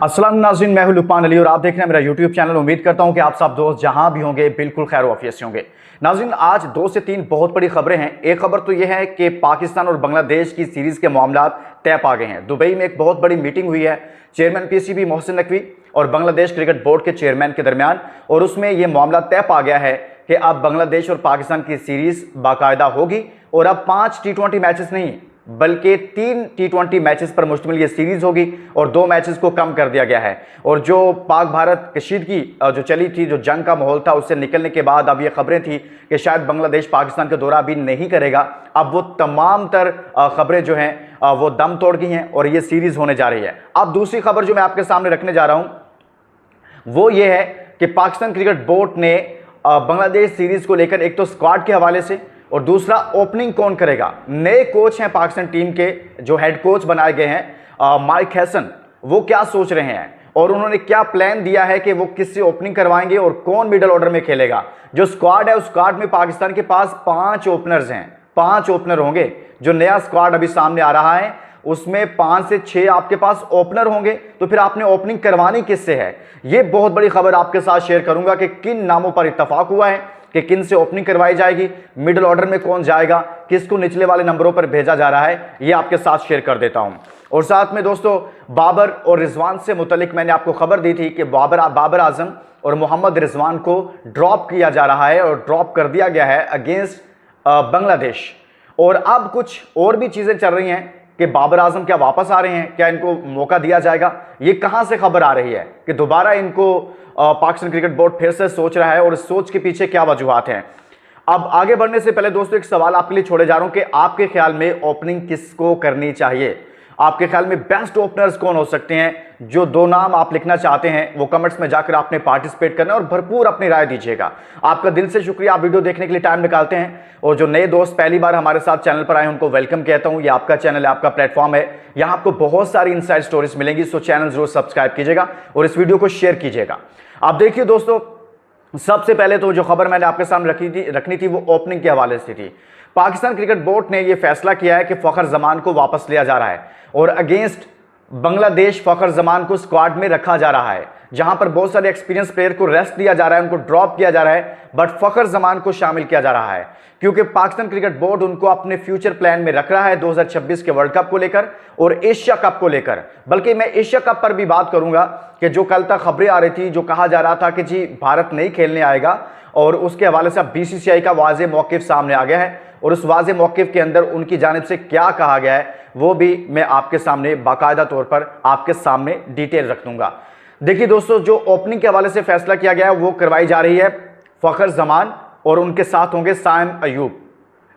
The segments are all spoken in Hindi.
अस्सलाम नाज़रीन, मैं हूं लुकमान अली और आप देख रहे हैं मेरा यूट्यूब चैनल। उम्मीद करता हूं कि आप सब दोस्त जहां भी होंगे बिल्कुल खैर वाफियत से होंगे। नाज़रीन, आज 2 से 3 बहुत बड़ी खबरें हैं। एक खबर तो यह है कि पाकिस्तान और बांग्लादेश की सीरीज़ के मामला तय पा गए हैं। दुबई में एक बहुत बड़ी मीटिंग हुई है चेयरमैन पीसीबी मोहसिन नकवी और बांग्लादेश क्रिकेट बोर्ड के चेयरमैन के दरमियान, और उसमें यह मामला तय पा गया है कि अब बांग्लादेश और पाकिस्तान की सीरीज़ बाकायदा होगी और अब 5 T20 मैचेस नहीं बल्कि 3 T20 मैचेस पर मुश्तमिल ये सीरीज होगी और 2 मैचेस को कम कर दिया गया है। और जो पाक भारत कशीदगी जो चली थी, जो जंग का माहौल था, उससे निकलने के बाद अब ये खबरें थी कि शायद बांग्लादेश पाकिस्तान का दौरा भी नहीं करेगा। अब वो तमाम तर खबरें जो हैं वो दम तोड़ गई हैं और ये सीरीज होने जा रही है। अब दूसरी खबर जो मैं आपके सामने रखने जा रहा हूं वो ये है कि पाकिस्तान क्रिकेट बोर्ड ने बांग्लादेश सीरीज को लेकर एक तो स्क्वाड के हवाले से और दूसरा ओपनिंग कौन करेगा। नए कोच हैं पाकिस्तान टीम के, जो हेड कोच बनाए गए हैं माइक हैसन, वो क्या सोच रहे हैं और उन्होंने क्या प्लान दिया है कि वो किससे ओपनिंग करवाएंगे और कौन मिडल ऑर्डर में खेलेगा। जो स्क्वाड है उस स्क्वाड में पाकिस्तान के पास 5 ओपनर्स हैं, 5 ओपनर होंगे। जो नया स्क्वाड अभी सामने आ रहा है उसमें 5 से 6 आपके पास ओपनर होंगे, तो फिर आपने ओपनिंग करवानी किससे है। ये बहुत बड़ी खबर आपके साथ शेयर करूंगा कि किन नामों पर इत्तफाक हुआ है कि किन से ओपनिंग करवाई जाएगी, मिडिल ऑर्डर में कौन जाएगा, किसको निचले वाले नंबरों पर भेजा जा रहा है, ये आपके साथ शेयर कर देता हूं। और साथ में दोस्तों, बाबर और रिजवान से मुतलिक मैंने आपको खबर दी थी कि बाबर आजम और मोहम्मद रिजवान को ड्रॉप किया जा रहा है और ड्रॉप कर दिया गया है अगेंस्ट बांग्लादेश। और अब कुछ और भी चीजें चल रही हैं कि बाबर आजम क्या वापस आ रहे हैं, क्या इनको मौका दिया जाएगा। ये कहां से खबर आ रही है कि दोबारा इनको पाकिस्तान क्रिकेट बोर्ड फिर से सोच रहा है और इस सोच के पीछे क्या वजूहात हैं। अब आगे बढ़ने से पहले दोस्तों एक सवाल आपके लिए छोड़े जा रहा हूं कि आपके ख्याल में ओपनिंग किसको करनी चाहिए। आपके ख्याल में बेस्ट ओपनर्स कौन हो सकते हैं। जो 2 नाम आप लिखना चाहते हैं वो कमेंट्स में जाकर आपने पार्टिसिपेट करना और भरपूर अपनी राय दीजिएगा। आपका दिल से शुक्रिया, आप वीडियो देखने के लिए टाइम निकालते हैं। और जो नए दोस्त पहली बार हमारे साथ चैनल पर आए उनको वेलकम कहता हूं। ये आपका चैनल है, आपका प्लेटफॉर्म है, यहां आपको बहुत सारी इनसाइड स्टोरीज मिलेंगी। सो चैनल जरूर सब्सक्राइब कीजिएगा और इस वीडियो को शेयर कीजिएगा। आप देखिए दोस्तों, सबसे पहले तो जो खबर मैंने आपके सामने रखनी थी वो ओपनिंग के हवाले से थी। पाकिस्तान क्रिकेट बोर्ड ने यह फैसला किया है कि फखर जमान को वापस लिया जा रहा है और अगेंस्ट बांग्लादेश फखर जमान को स्क्वाड में रखा जा रहा है, जहां पर बहुत सारे एक्सपीरियंस प्लेयर को रेस्ट दिया जा रहा है, उनको ड्रॉप किया जा रहा है, बट फखर जमान को शामिल किया जा रहा है क्योंकि पाकिस्तान क्रिकेट बोर्ड उनको अपने फ्यूचर प्लान में रख रहा है 2026 के वर्ल्ड कप को लेकर और एशिया कप को लेकर। बल्कि मैं एशिया कप पर भी बात करूंगा कि जो कल तक खबरें आ रही थी, जो कहा जा रहा था कि जी भारत नहीं खेलने आएगा, और उसके हवाले से अब बीसीसीआई का वाज़ेह मौक़िफ़ सामने आ गया है और उस वाज़ेह मौक़िफ़ के अंदर उनकी जानिब से क्या कहा गया है वो भी मैं आपके सामने बाकायदा तौर पर आपके सामने डिटेल रख दूंगा। देखिए दोस्तों, जो ओपनिंग के हवाले से फैसला किया गया है वो करवाई जा रही है फखर जमान और उनके साथ होंगे साइम अयूब।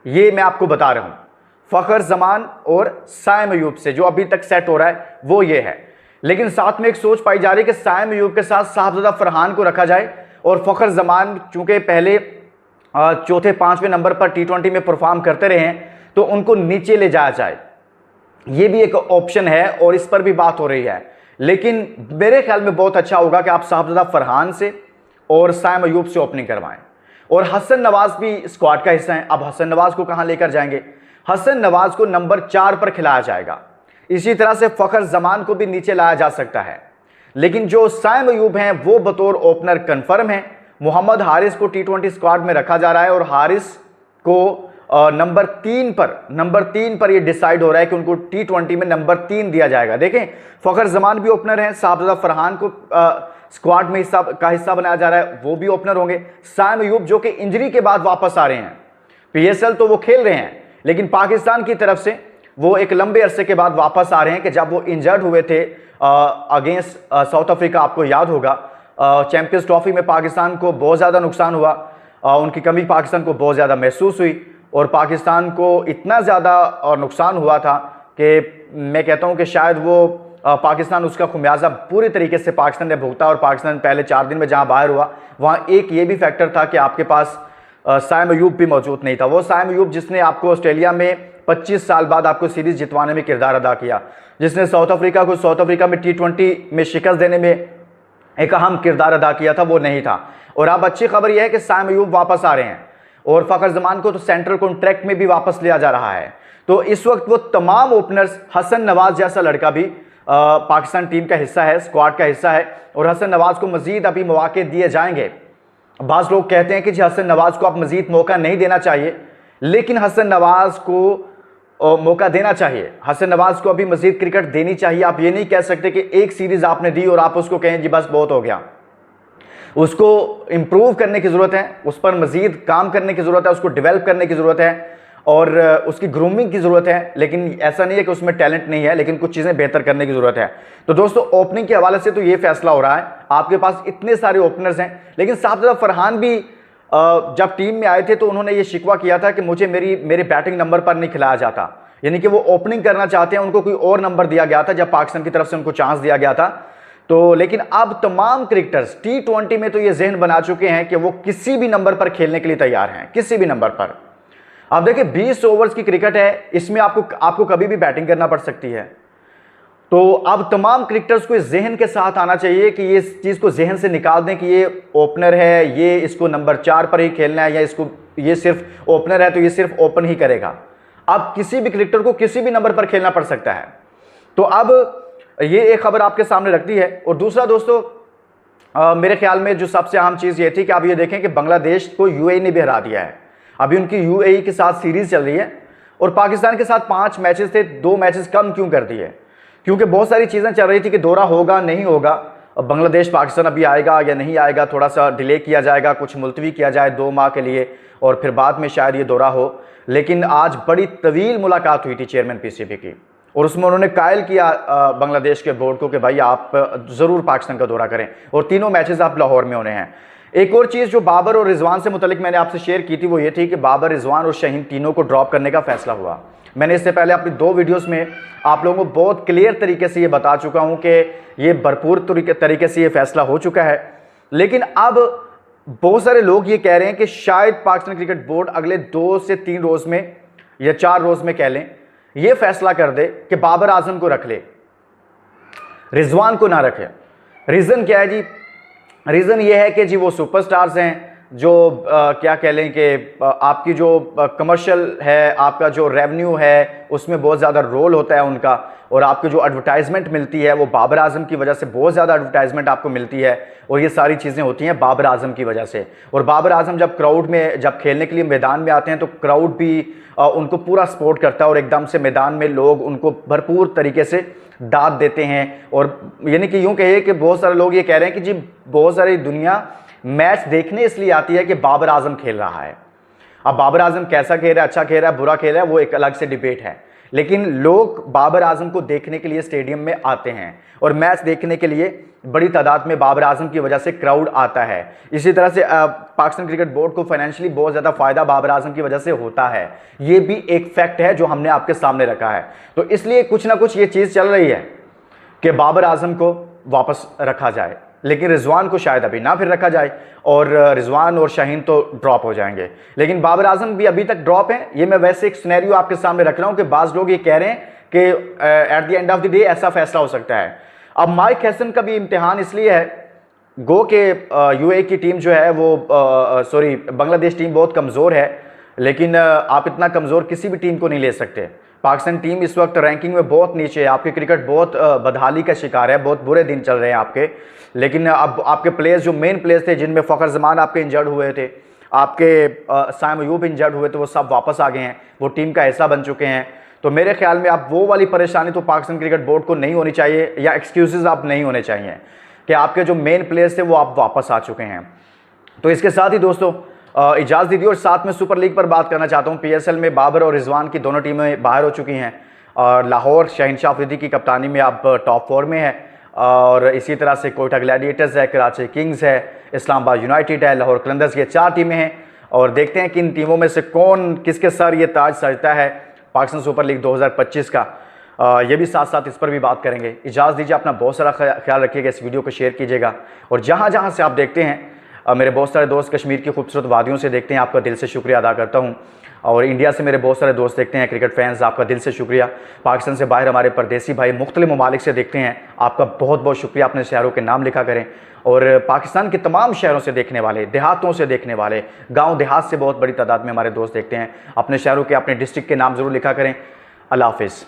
ये मैं आपको बता रहा हूं, फखर जमान और साइम अयूब से जो अभी तक सेट हो रहा है वो ये है। लेकिन साथ में एक सोच पाई जा रही है कि साइम अयूब के साथ साहबजादा फरहान को रखा जाए और फखर जमान चूंकि पहले 4थे 5वें नंबर पर T20 में परफॉर्म करते रहे हैं तो उनको नीचे ले जाया जाए। ये भी एक ऑप्शन है और इस पर भी बात हो रही है। लेकिन मेरे ख्याल में बहुत अच्छा होगा कि आप साहबजादा फरहान से और साइम अयूब से ओपनिंग करवाएं। और हसन नवाज भी स्क्वाड का हिस्सा है। अब हसन नवाज को कहां लेकर जाएंगे? हसन नवाज को नंबर 4 पर खिलाया जाएगा। इसी तरह से फखर जमान को भी नीचे लाया जा सकता है। लेकिन जो साइम अयूब हैं वो बतौर ओपनर कंफर्म है। मोहम्मद हारिस को T20 स्क्वाड में रखा जा रहा है और हारिस को नंबर 3 पर ये डिसाइड हो रहा है कि उनको T20 में नंबर 3 दिया जाएगा। देखें, फखर जमान भी ओपनर हैं, साहबजादा फरहान को स्क्वाड में हिस्सा बनाया जा रहा है, वो भी ओपनर होंगे। साइम अयूब जो कि इंजरी के बाद वापस आ रहे हैं, PSL तो वो खेल रहे हैं लेकिन पाकिस्तान की तरफ से वो एक लंबे अरसे के बाद वापस आ रहे हैं कि जब वो इंजर्ड हुए थे अगेंस्ट साउथ अफ्रीका, आपको याद होगा चैंपियंस ट्रॉफी में पाकिस्तान को बहुत ज़्यादा नुकसान हुआ, उनकी कमी पाकिस्तान को बहुत ज़्यादा महसूस हुई और पाकिस्तान को इतना ज़्यादा नुकसान हुआ था कि मैं कहता हूं कि शायद वो पाकिस्तान उसका खुमियाजा पूरी तरीके से पाकिस्तान ने भुगता। और पाकिस्तान पहले 4 दिन में जहां बाहर हुआ वहां एक ये भी फैक्टर था कि आपके पास साइम अयूब भी मौजूद नहीं था। वो साइम अयूब जिसने आपको ऑस्ट्रेलिया में 25 साल बाद आपको सीरीज जितवाने में किरदार अदा किया, जिसने साउथ अफ्रीका में T20 में शिकस्त देने में एक अहम किरदार अदा किया था, वो नहीं था। और अब अच्छी खबर यह है कि साइम अयूब वापस आ रहे हैं और फखर जमान को तो सेंट्रल कॉन्ट्रैक्ट में भी वापस लिया जा रहा है। तो इस वक्त वो तमाम ओपनर्स, हसन नवाज जैसा लड़का भी पाकिस्तान टीम का हिस्सा है, स्क्वाड का हिस्सा है, और हसन नवाज को मजीद अभी मौके दिए जाएंगे। बाज़ लोग कहते हैं कि जी हसन नवाज को आप मजीद मौका नहीं देना चाहिए, लेकिन हसन नवाज को मौका देना चाहिए। हसन नवाज को अभी मजीद क्रिकेट देनी चाहिए। आप ये नहीं कह सकते कि एक सीरीज़ आपने दी और आप उसको कहें जी बस बहुत हो गया। उसको इम्प्रूव करने की ज़रूरत है, उस पर मजीद काम करने की ज़रूरत है, उसको डेवलप करने की ज़रूरत है और उसकी ग्रूमिंग की ज़रूरत है। लेकिन ऐसा नहीं है कि उसमें टैलेंट नहीं है, लेकिन कुछ चीज़ें बेहतर करने की ज़रूरत है। तो दोस्तों, ओपनिंग के हवाले से तो ये फैसला हो रहा है। आपके पास इतने सारे ओपनर्स हैं, लेकिन साहब ज़रा फरहान भी जब टीम में आए थे तो उन्होंने ये शिकवा किया था कि मुझे मेरे बैटिंग नंबर पर नहीं खिलाया जाता, यानी कि वो ओपनिंग करना चाहते हैं, उनको कोई और नंबर दिया गया था जब पाकिस्तान की तरफ से उनको चांस दिया गया था। तो लेकिन अब तमाम क्रिकेटर्स T20 में तो ये जहन बना चुके हैं कि वो किसी भी नंबर पर खेलने के लिए तैयार हैं, किसी भी नंबर पर। अब देखिए 20 ओवर्स की क्रिकेट है, इसमें आपको कभी भी बैटिंग करना पड़ सकती है। तो अब तमाम क्रिकेटर्स को इस जहन के साथ आना चाहिए कि ये इस चीज़ को जहन से निकाल दें कि ये ओपनर है, ये इसको नंबर 4 पर ही खेलना है, या ये सिर्फ ओपनर है तो ये सिर्फ ओपन ही करेगा। अब किसी भी क्रिकेटर को किसी भी नंबर पर खेलना पड़ सकता है। तो अब ये एक खबर आपके सामने रखती है। और दूसरा दोस्तों, मेरे ख्याल में जो सबसे अहम चीज़ ये थी कि आप ये देखें कि बांग्लादेश को UAE ने भी हरा दिया है। अभी उनकी UAE के साथ सीरीज़ चल रही है और पाकिस्तान के साथ 5 मैचेस थे, 2 मैचेस कम क्यों कर दिए? क्योंकि बहुत सारी चीज़ें चल रही थी कि दौरा होगा नहीं होगा, बांग्लादेश पाकिस्तान अभी आएगा या नहीं आएगा, थोड़ा सा डिले किया जाएगा, कुछ मुलतवी किया जाए 2 माह के लिए और फिर बाद में शायद ये दौरा हो। लेकिन आज बड़ी तवील मुलाकात हुई थी चेयरमैन PCB की, और उसमें उन्होंने कायल किया बांग्लादेश के बोर्ड को कि भाई आप ज़रूर पाकिस्तान का दौरा करें, और तीनों मैचेस आप लाहौर में होने हैं। एक और चीज़ जो बाबर और रिजवान से मुतलिक मैंने आपसे शेयर की थी वो ये थी कि बाबर, रिजवान और शाहीन तीनों को ड्रॉप करने का फैसला हुआ। मैंने इससे पहले अपनी 2 वीडियोस में आप लोगों को बहुत क्लियर तरीके से ये बता चुका हूँ कि ये भरपूर तरीके से ये फैसला हो चुका है। लेकिन अब बहुत सारे लोग ये कह रहे हैं कि शायद पाकिस्तान क्रिकेट बोर्ड अगले 2 से 3 रोज़ में या 4 रोज़ में कह लें, ये फैसला कर दे कि बाबर आजम को रख ले, रिजवान को ना रखे। रीज़न क्या है जी? रीज़न ये है कि जी वो सुपरस्टार्स हैं जो क्या कह लें कि आपकी जो कमर्शियल है, आपका जो रेवेन्यू है उसमें बहुत ज़्यादा रोल होता है उनका, और आपकी जो एडवर्टाइजमेंट मिलती है वो बाबर आजम की वजह से बहुत ज़्यादा एडवर्टाइजमेंट आपको मिलती है, और ये सारी चीज़ें होती हैं बाबर आजम की वजह से। और बाबर आजम जब क्राउड में जब खेलने के लिए मैदान में आते हैं तो क्राउड भी उनको पूरा सपोर्ट करता है, और एकदम से मैदान में लोग उनको भरपूर तरीके से दाद देते हैं। और यानी कि यूँ कहिए कि बहुत सारे लोग ये कह रहे हैं कि जी बहुत सारी दुनिया मैच देखने इसलिए आती है कि बाबर आजम खेल रहा है। अब बाबर आजम कैसा खेल रहा है, अच्छा खेल रहा है, बुरा खेल रहा है, वो एक अलग से डिबेट है, लेकिन लोग बाबर आजम को देखने के लिए स्टेडियम में आते हैं और मैच देखने के लिए बड़ी तादाद में बाबर आजम की वजह से क्राउड आता है। इसी तरह से पाकिस्तान क्रिकेट बोर्ड को फाइनेंशियली बहुत ज़्यादा फ़ायदा बाबर आजम की वजह से होता है। ये भी एक फैक्ट है जो हमने आपके सामने रखा है। तो इसलिए कुछ ना कुछ ये चीज़ चल रही है कि बाबर आजम को वापस रखा जाए, लेकिन रिजवान को शायद अभी ना फिर रखा जाए, और रिजवान और शाहीन तो ड्रॉप हो जाएंगे, लेकिन बाबर आजम भी अभी तक ड्रॉप है। ये मैं वैसे एक सिनेरियो आपके सामने रख रहा हूँ कि बाज़ लोग ये कह रहे हैं कि at the end of the day ऐसा फैसला हो सकता है। अब माइक हैसन का भी इम्तिहान इसलिए है, गो के UAE की टीम जो है वो बांग्लादेश टीम बहुत कमज़ोर है, लेकिन आप इतना कमज़ोर किसी भी टीम को नहीं ले सकते। पाकिस्तान टीम इस वक्त रैंकिंग में बहुत नीचे है, आपकी क्रिकेट बहुत बदहाली का शिकार है, बहुत बुरे दिन चल रहे हैं आपके। लेकिन अब आपके प्लेयर्स जो मेन प्लेयर्स थे, जिनमें फ़खर जमान आपके इंजर्ड हुए थे, आपके साइम अयूब इंजर्ड हुए थे, वो सब वापस आ गए हैं, वो टीम का हिस्सा बन चुके हैं। तो मेरे ख्याल में अब वो वाली परेशानी तो पाकिस्तान क्रिकेट बोर्ड को नहीं होनी चाहिए, या एक्सक्यूज़ आप नहीं होने चाहिए कि आपके जो मेन प्लेयर्स थे वो आप वापस आ चुके हैं। तो इसके साथ ही दोस्तों इजाज़त दीजिए और साथ में सुपर लीग पर बात करना चाहता हूँ। PSL में बाबर और रिजवान की दोनों टीमें बाहर हो चुकी हैं, और लाहौर शहनशाह अफरीदी की कप्तानी में अब टॉप 4 में है, और इसी तरह से कोयटा ग्लैडिएटर्स है, कराची किंग्स है, इस्लामाबाद यूनाइटेड है, लाहौर कलंदर्स, ये 4 टीमें हैं। और देखते हैं कि इन टीमों में से कौन किसके सर ये ताज सजता है पाकिस्तान सुपर लीग 2025 का। ये भी साथ साथ इस पर भी बात करेंगे। इजाज़त दीजिए, अपना बहुत सारा ख्याल रखिएगा, इस वीडियो को शेयर कीजिएगा, और जहाँ जहाँ से आप देखते हैं, मेरे बहुत सारे दोस्त कश्मीर की खूबसूरत वादियों से देखते हैं, आपका दिल से शुक्रिया अदा करता हूँ। और इंडिया से मेरे बहुत सारे दोस्त देखते हैं, क्रिकेट फैंस, आपका दिल से शुक्रिया। पाकिस्तान से बाहर हमारे परदेसी भाई मुख्तलिफ ममालिक से देखते हैं, आपका बहुत बहुत शुक्रिया। अपने शहरों के नाम लिखा करें, और पाकिस्तान के तमाम शहरों से देखने वाले, देहातों से देखने वाले, गाँव देहात से बहुत बड़ी तादाद में हमारे दोस्त देखते हैं, अपने शहरों के, अपने डिस्ट्रिक्ट के नाम ज़रूर लिखा करें। अल्लाह हाफिज़।